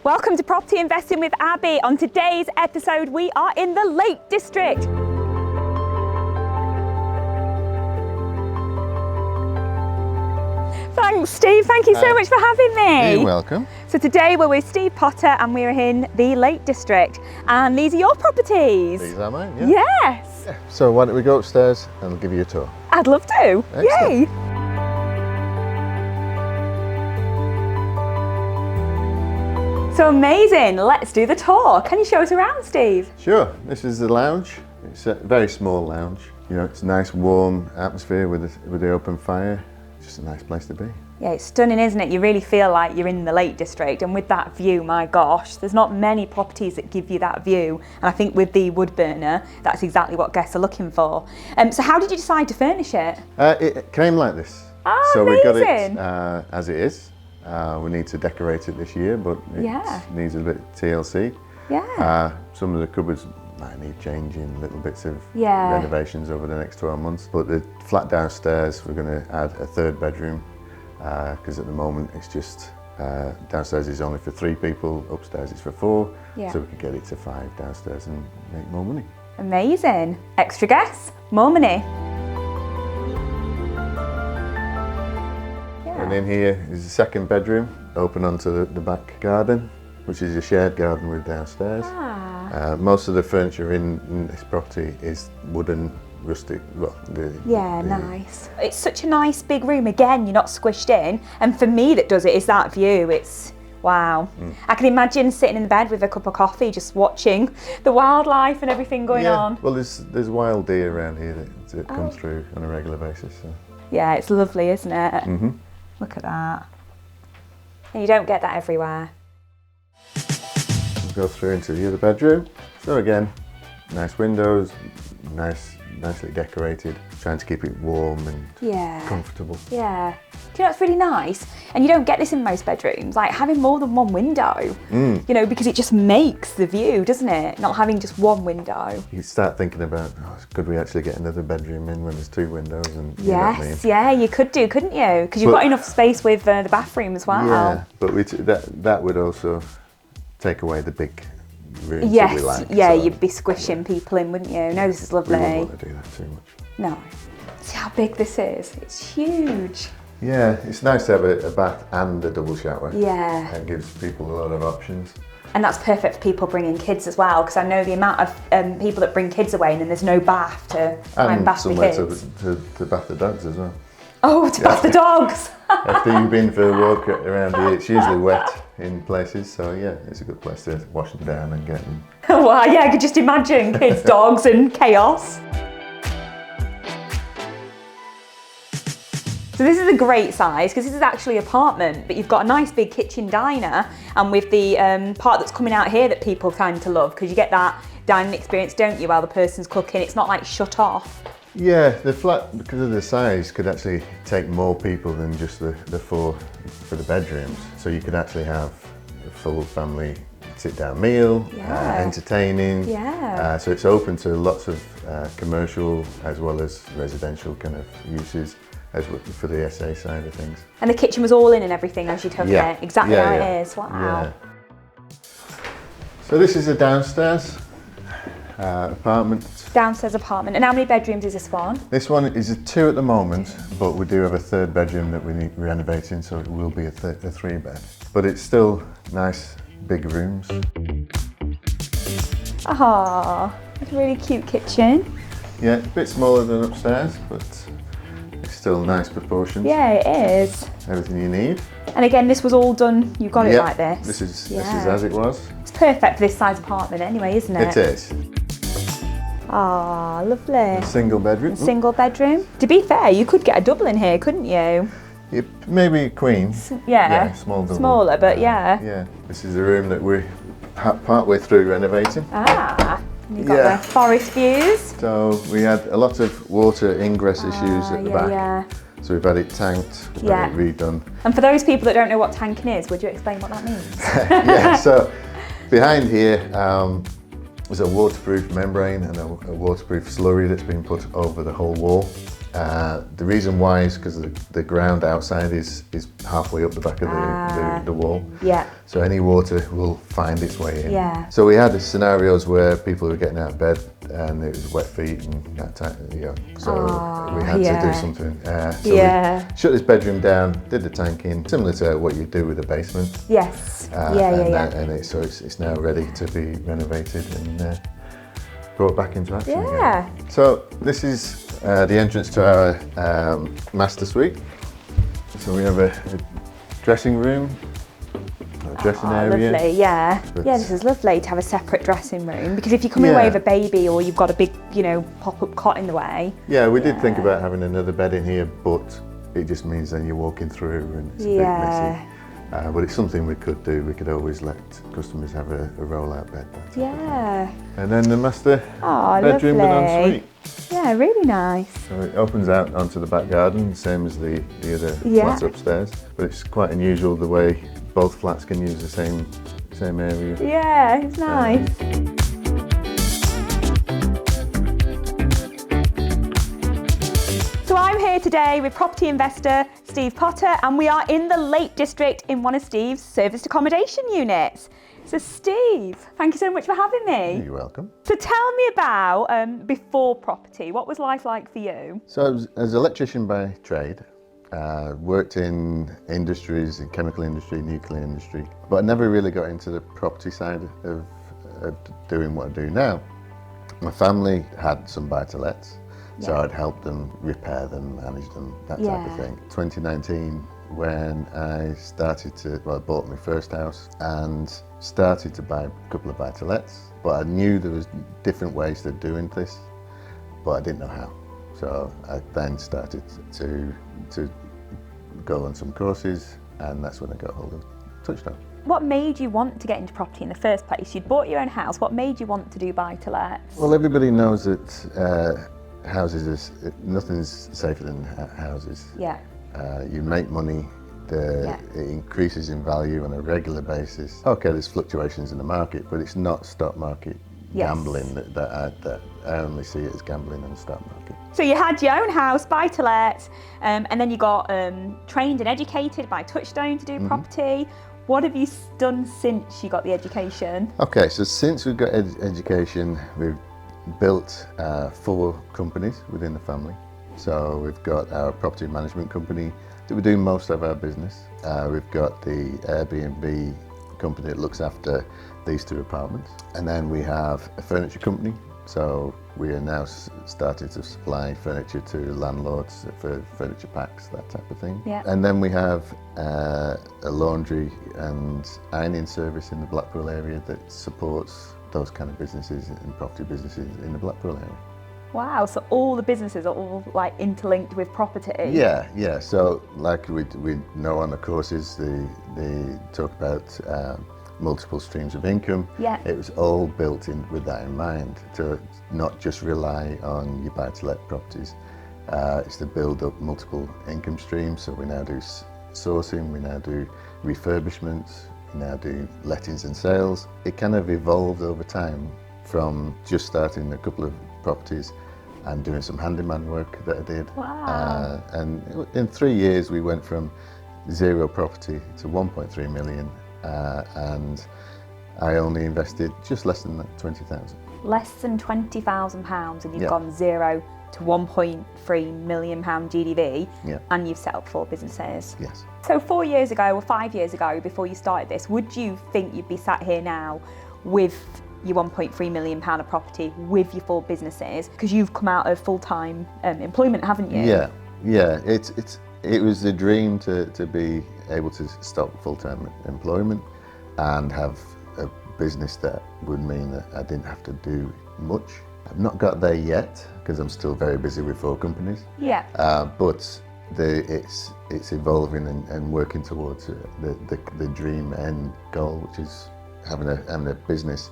Welcome to Property Investing with Abby. On today's episode, we are in the Lake District. Thanks, Steve. Thank you so much for having me. You're welcome. So today we're with Steve Potter and we're in the Lake District. And these are your properties. These are mine, yeah. Yes. So why don't we go upstairs and I'll give you a tour. I'd love to. Excellent. Yay. So amazing. Let's do the tour. Can you show us around, Steve? Sure. This is the lounge. It's a very small lounge. You know, it's a nice warm atmosphere with the open fire. It's just a nice place to be. Yeah, it's stunning, isn't it? You really feel like you're in the Lake District, and with that view, my gosh, there's not many properties that give you that view. And I think with the wood burner, that's exactly what guests are looking for. So how did you decide to furnish it? It came like this. Oh, so amazing. we got it as it is. We need to decorate it this year, but it needs a bit TLC. Yeah. Some of the cupboards might need changing, little bits of renovations over the next 12 months. But the flat downstairs, we're going to add a third bedroom because at the moment it's just downstairs is only for 3 people, upstairs it's for 4. Yeah. So we could get it to 5 downstairs and make more money. Amazing. Extra guests, more money. And in here is the second bedroom, open onto the back garden, which is a shared garden with downstairs. Most of the furniture in this property is wooden, rustic. Well, nice. It's such a nice big room. Again, you're not squished in. And for me, that does it is that view. It's wow. I can imagine sitting in the bed with a cup of coffee, just watching the wildlife and everything going on. Well, there's wild deer around here that come through on a regular basis. So. Yeah, it's lovely, isn't it? Mm-hmm. Look at that. And you don't get that everywhere. We'll go through into the other bedroom. So again, nice windows, nicely decorated, trying to keep it warm and comfortable. Yeah. Do you know, it's really nice? And you don't get this in most bedrooms, like having more than one window, you know, because it just makes the view, doesn't it? Not having just one window. You start thinking about, could we actually get another bedroom in when there's 2 windows? And yes, you know what I mean? Yeah, you could do, couldn't you? Because you've got enough space with the bathroom as well. Yeah, but that would also take away the big rooms yes, that we like. Yeah, so, you'd be squishing people in, wouldn't you? No, this is lovely. We wouldn't want to do that too much. No. See how big this is? It's huge. Yeah, it's nice to have a bath and a double shower. Yeah. It gives people a lot of options. And that's perfect for people bringing kids as well, because I know the amount of people that bring kids away and then there's no bath to try and bath the kids. And to bath the dogs as well. Oh, to bath the dogs! After you've been for a walk around here, it's usually wet in places, so yeah, it's a good place to wash them down and get them. Well, yeah, I could just imagine kids, dogs and chaos. So this is a great size because this is actually an apartment, but you've got a nice big kitchen diner, and with the part that's coming out here that people tend to love, because you get that dining experience, don't you, while the person's cooking. It's not like shut off. Yeah, the flat, because of the size, could actually take more people than just the 4 for the bedrooms. So you could actually have a full family sit-down meal, entertaining. Yeah. So it's open to lots of commercial as well as residential kind of uses. As for the SA side of things. And the kitchen was all in and everything as you took it? Exactly how it is, wow. Yeah. So this is a downstairs apartment. Downstairs apartment. And how many bedrooms is this one? This one is a 2 at the moment, but we do have a 3rd bedroom that we need renovating, so it will be a 3 bed. But it's still nice, big rooms. Ah, it's a really cute kitchen. Yeah, a bit smaller than upstairs, but it's still nice proportions. Yeah, it is. Everything you need. And again, this was all done, you got it like this. This is as it was. It's perfect for this size apartment anyway, isn't it? It is. Ah, lovely. A single bedroom. Single bedroom. To be fair, you could get a double in here, couldn't you? Maybe a queen. Yeah. Small double. Smaller, but yeah. Yeah. This is the room that we're partway through renovating. Ah. You've got the forest views. So we had a lot of water ingress issues at the back. Yeah. So we've had it tanked, we've had it redone. And for those people that don't know what tanking is, would you explain what that means? Yeah, so behind here there's a waterproof membrane and a waterproof slurry that's been put over the whole wall. The reason why is because the ground outside is halfway up the back of the wall. Yeah. So any water will find its way in. Yeah. So we had scenarios where people were getting out of bed and it was wet feet and that type, so we had to do something. So we shut this bedroom down, did the tanking, similar to what you do with a basement. Yes. And it's now ready to be renovated and brought back into action again. So this is the entrance to our master suite. So we have a dressing room, a dressing area. Lovely, yeah. This is lovely to have a separate dressing room, because if you're coming away with a baby or you've got a big, pop-up cot in the way. Yeah, we did think about having another bed in here, but it just means then you're walking through and it's a bit messy. But it's something we could do. We could always let customers have a roll-out bed. And then the master bedroom with ensuite. Yeah, really nice. So it opens out onto the back garden, same as the other flats upstairs. But it's quite unusual the way both flats can use the same area. Yeah, it's nice. So I'm here today with property investor Steve Potter, and we are in the Lake District in one of Steve's serviced accommodation units. So Steve, thank you so much for having me. You're welcome. So tell me about before property. What was life like for you? So I was an electrician by trade. Worked in industries, in chemical industry, nuclear industry, but I never really got into the property side of doing what I do now. My family had some buy-to-lets, so I'd help them repair them, manage them, that type of thing. 2019, when I bought my first house and started to buy a couple of buy-to-lets, but I knew there was different ways to doing this, but I didn't know how. So I then started to go on some courses, and that's when I got hold of Touchstone. What made you want to get into property in the first place? You'd bought your own house. What made you want to do buy-to-lets? Well, everybody knows that nothing's safer than houses. Yeah. You make money. It increases in value on a regular basis. Okay, there's fluctuations in the market, but it's not stock market gambling that I only see it as gambling on the stock market. So you had your own house, buy-to-let, and then you got trained and educated by Touchstone to do property. What have you done since you got the education? Okay, so since we've got education, we've built 4 companies within the family. So we've got our property management company that we do most of our business. We've got the Airbnb company that looks after these 2 apartments. And then we have a furniture company. So we are now starting to supply furniture to landlords for furniture packs, that type of thing. Yeah. And then we have a laundry and ironing service in the Blackpool area that supports those kind of businesses and property businesses in the Blackpool area. Wow, so all the businesses are all like interlinked with property? Yeah. So like we know on the courses, they talk about multiple streams of income. Yeah. It was all built in with that in mind, to not just rely on your buy-to-let properties. It's to build up multiple income streams. So we now do sourcing, we now do refurbishments, we now do lettings and sales. It kind of evolved over time from just starting a couple of properties and doing some handyman work that I did. Wow. And in 3 years we went from 0 property to 1.3 million. And I only invested just less than 20,000. Less than £20,000, and you've gone 0 to 1.3 million pound GDV, and you've set up 4 businesses. Yes. So 4 years ago or 5 years ago, before you started this, would you think you'd be sat here now with your 1.3 million pound of property, with your 4 businesses? Because you've come out of full-time employment, haven't you? Yeah. It was a dream to be able to stop full-time employment and have a business that would mean that I didn't have to do much. I've not got there yet because I'm still very busy with 4 companies. Yeah. But it's evolving and working towards the dream end goal, which is having a business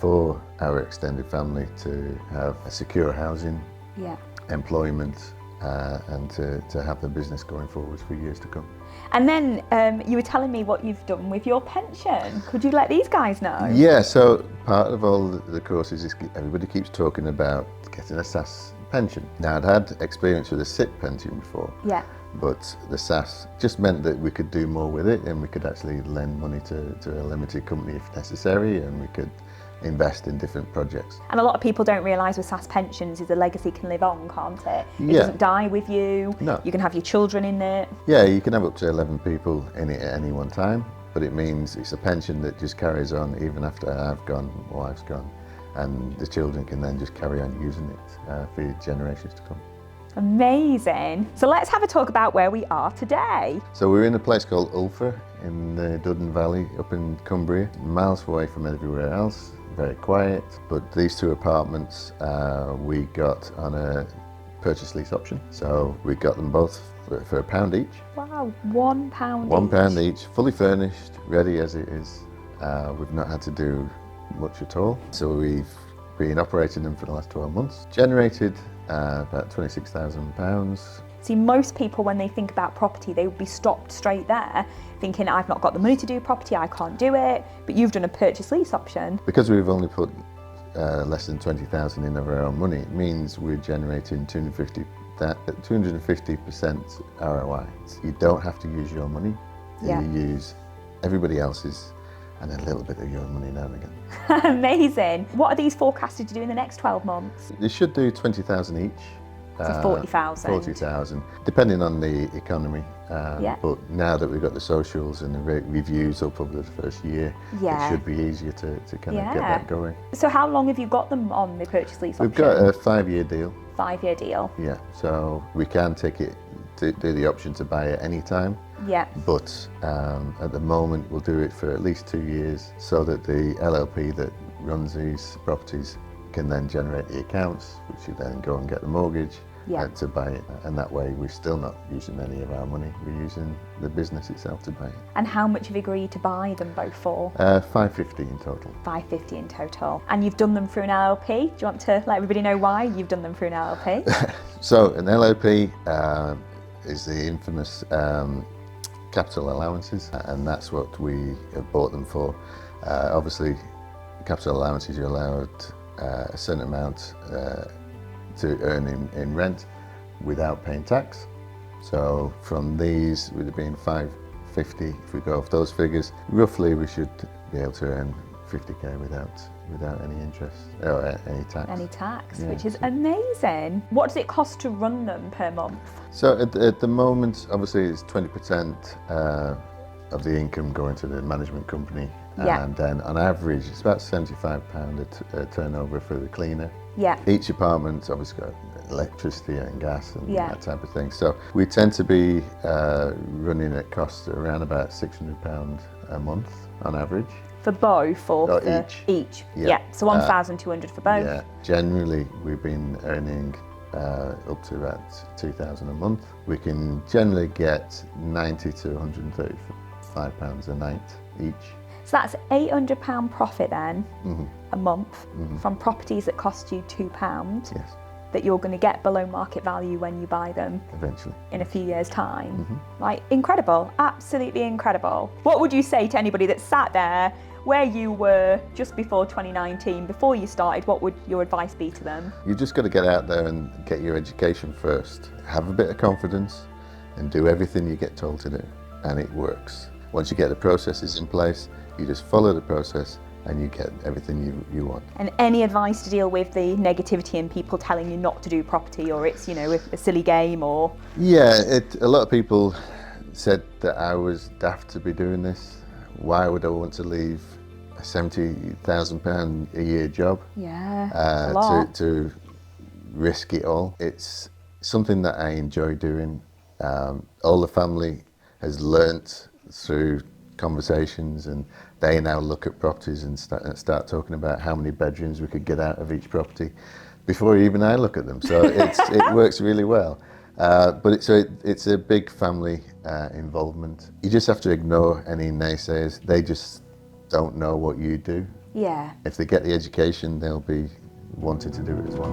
for our extended family to have a secure housing, employment, and to have the business going forward for years to come. And then you were telling me what you've done with your pension. Could you let these guys know? Yeah, so part of all the courses is everybody keeps talking about getting a SAS pension. Now, I'd had experience with a SIP pension before, Yeah. but the SAS just meant that we could do more with it, and we could actually lend money to a limited company if necessary, and we could invest in different projects. And a lot of people don't realise with SAS pensions is the legacy can live on, can't it? It Yeah. doesn't die with you. No. You can have your children in it. Yeah, you can have up to 11 people in it at any one time, but it means it's a pension that just carries on even after I've gone, my wife's gone, and the children can then just carry on using it for generations to come. Amazing. So let's have a talk about where we are today. So we're in a place called Ulfa in the Duddon Valley up in Cumbria, miles away from everywhere else, very quiet. But these two apartments we got on a purchase lease option. So we got them both for £1 each. Wow, £1 £1 each, fully furnished, ready as it is. We've not had to do much at all. So we've been operating them for the last 12 months. Generated about £26,000. See, most people when they think about property, they would be stopped straight there, thinking I've not got the money to do property, I can't do it. But you've done a purchase lease option. Because we've only put less than 20,000 in of our own money, it means we're generating 250% ROI. You don't have to use your money. Yeah. You use everybody else's and a little bit of your money now and again. Amazing. What are these forecasted to do in the next 12 months? They should do 20,000 each. So 40,000. 40,000, depending on the economy. Yeah. But now that we've got the socials and the reviews up over the first year, Yeah. it should be easier to kind of get that going. So how long have you got them on the purchase lease option? We've got a 5-year deal. 5-year deal. Yeah, so we can take it, do the option to buy at any time. Yeah. But at the moment, we'll do it for at least 2 years so that the LLP that runs these properties can then generate the accounts, which you then go and get the mortgage to buy it. And that way, we're still not using any of our money. We're using the business itself to buy it. And how much have you agreed to buy them both for? $550 in total. $550 in total. And you've done them through an LLP. Do you want to let everybody know why you've done them through an LLP? So an LLP is the infamous capital allowances, and that's what we have bought them for. Obviously, capital allowances, you're allowed a certain amount to earn in rent without paying tax. So from these, would have been $550 if we go off those figures. Roughly, we should be able to earn $50K without any interest or any tax. Any tax, Yeah, which is so- amazing. What does it cost to run them per month? So at the moment, obviously, it's 20% of the income going to the management company. Yeah. And then on average, it's about £75 a turnover for the cleaner. Yeah. Each apartment's obviously got electricity and gas and Yeah. that type of thing. So we tend to be running at costs around about £600 a month on average. For both or Oh, for each. Yeah. Yeah. So 1,200 for both. Yeah, generally we've been earning up to about £2,000 a month. We can generally get £90 to £135 a night each. So that's £800 profit then Mm-hmm. a month from properties that cost you £2 Yes, that you're going to get below market value when you buy them eventually. in a few years' time. Mm-hmm. Like, incredible, absolutely incredible. What would you say to anybody that sat there where you were just before 2019, before you started? What would your advice be to them? You just got to get out there and get your education first. Have a bit of confidence and do everything you get told to do, and it works. Once you get the processes in place, you just follow the process and you get everything you want. And any advice to deal with the negativity and people telling you not to do property, or it's, you know, a silly game, or? Yeah, a lot of people said that I was daft to be doing this. Why would I want to leave a £70,000 a year job Yeah, a lot. to risk it all? It's something that I enjoy doing. All the family has learnt through conversations, and they now look at properties and start talking about how many bedrooms we could get out of each property before even I look at them. So it works really well. But it's a big family involvement. You just have to ignore any naysayers. They just don't know what you do. Yeah. If they get the education, they'll be wanting to do it as well.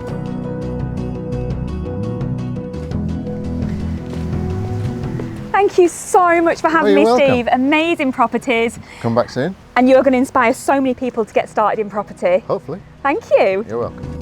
Thank you so much for having you're me, welcome. Steve. Amazing properties. Come back soon, And you're going to inspire so many people to get started in property. hopefully. Thank you. You're welcome.